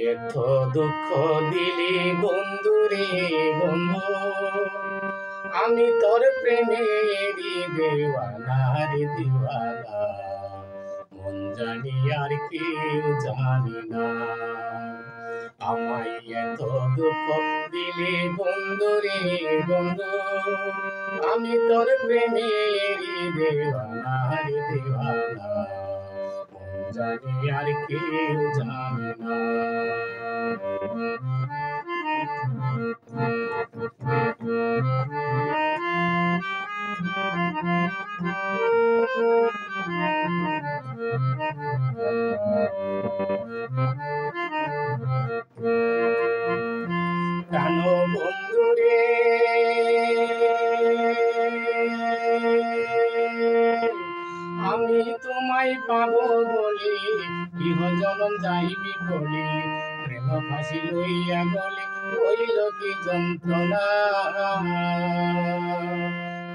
এত দুঃখ দিলি বন্ধুরে বন্ধু, আমি তোর প্রেমেরই দেওয়ানা রে দিওয়ানা, মন জানি আর কেউ জানি না। আমায় এত দুঃখ দিলি বন্ধুরে বন্ধু, আমি তোর প্রেমেরই দেওয়ানা রে দিওয়ানা, জানি আর কেউ জানে না। প্রাণ বন্ধুরে আমি তোমায় পাবো বলে ইহ জনম যাইবি বলে, প্রেম ফাঁসি লইয়া গলে হইল কি যন্ত্রণা।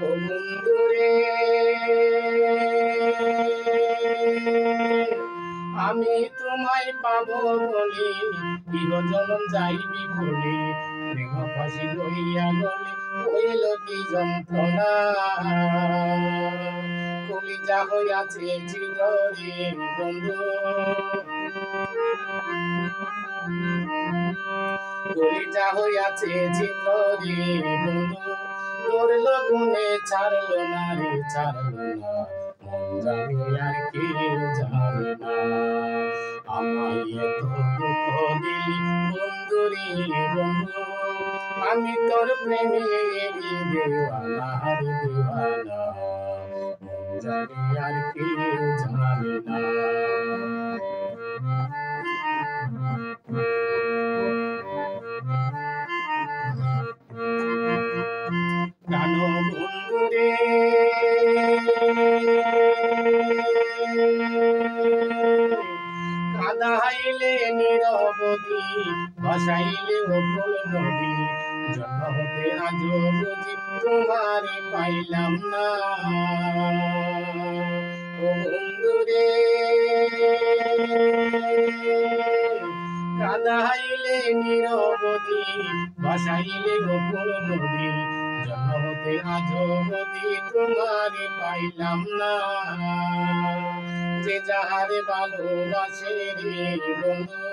ও বন্ধুরে আমি তোমায় পাবো বলে ইহ জনম যাইবি বলে, প্রেম ফাঁসি লইয়া গলে হইল কি যন্ত্রণা। কলিজা হইয়াছে চিররে বন্ধু, কলিজা হইয়াছে চিররে বন্ধু, তোর লগুনে ছাড়লো না রে ছাড়লো না, মন জানি আর কেউ জানে না। আমায় এত দুঃখ দিলি বন্ধুরে বন্ধু, আমি তোর প্রেমেরই দেওয়ানা রে দেওয়ানা, মন জানি আর কেউ জানে না। প্রাণ বন্ধুরে কাঁদাইলে নিরবধি, ভাসাইলে অকুল নদী, জন্ম হতে আজ বুঝি তোমারে পাইলাম না। ও বন্ধুরে কাঁদাইলে নিরবধি, ভাসাইলে অকুল নদী, জন্ম হতে আজ বুঝি তোমারে পাইলাম না। যে যাহারে ভালোবাসে রে বন্ধু,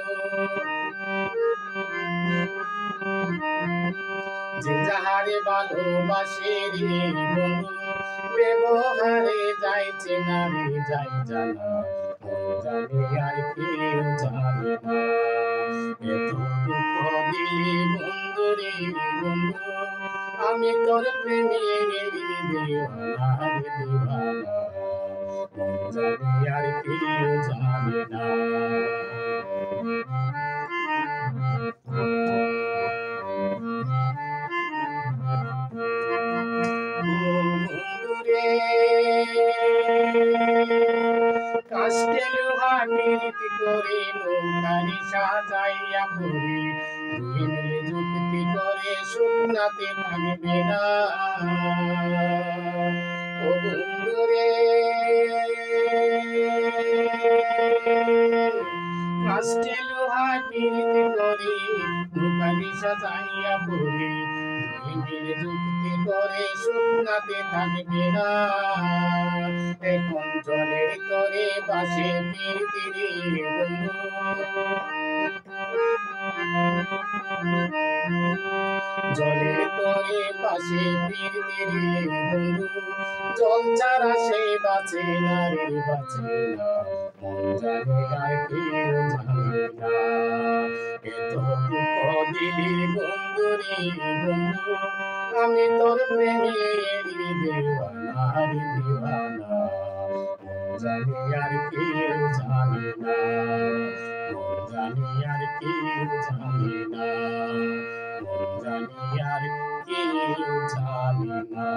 যে যাহারে ভালোবাসে রে বন্ধু, ব্যবহারে যাইছে না রে যাই জানা, মন জানি আর কেউ জানে না। এত দুঃখ দিলি বন্ধু রে বন্ধু, আমি তোর প্রেমেরই দেওয়ানা রে দেওয়ানা, মন জানি আর কেউ জানে না। কাস্তে লোহা নিরিতি করে নৌকারি সাজাইয়া পড়ি, দুই মিলে যুক্তি করে শুকনাতে থাকবে না। ও বন্ধুরে কাস্তে লোহা নিরিতি করে নৌকারি সাজাইয়া পড়ি, দুই মিলে যুক্তি করে শুকনাতে থাকবে না। এখন জলের তরে বাসে তীরে বন্ধু, জলের তরে বাসে তীরে বন্ধু, জল ছাড়া সে বাঁচে না রে বাঁচে না, মন জানি আর কেউ জানে না। এত দুঃখ দিলি বন্ধু রে বন্ধু, আমি তোর প্রেমেরই দেওয়ানা রে দেওয়ানা, মন জানি আর কেউ জানে না, মন জানি আর কেউ জানে না, মন জানি আর কেউ জানে না।